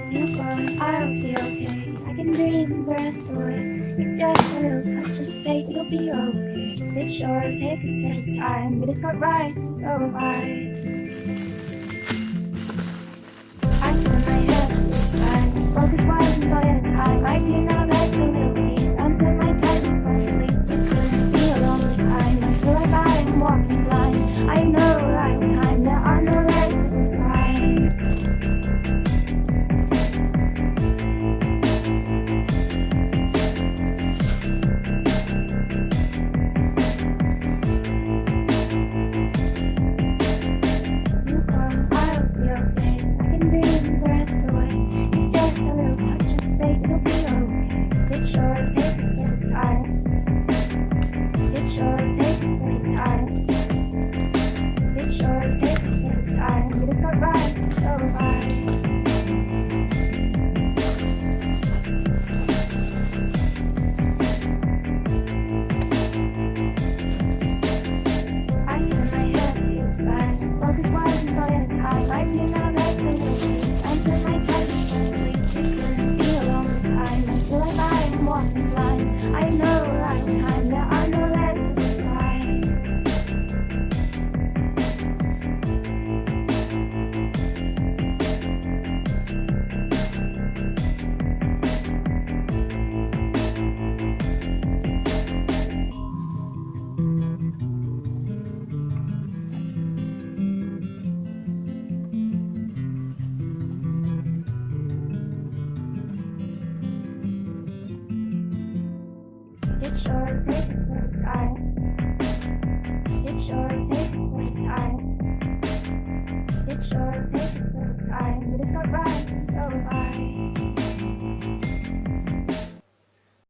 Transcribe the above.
You go, I'll be okay. I can dream the grand story. It's just a little touch of fate, you'll be okay. It sure takes its time, but it's got right, and so have I. I turn my head to the side, focus one thought at a time. I do not let the little piece until my time falls asleep. It could be a long time. I feel like I am walking blind. I know right time, there are no legible signs. It sure takes its time. It sure takes its time. It sure takes its time, but it's got right.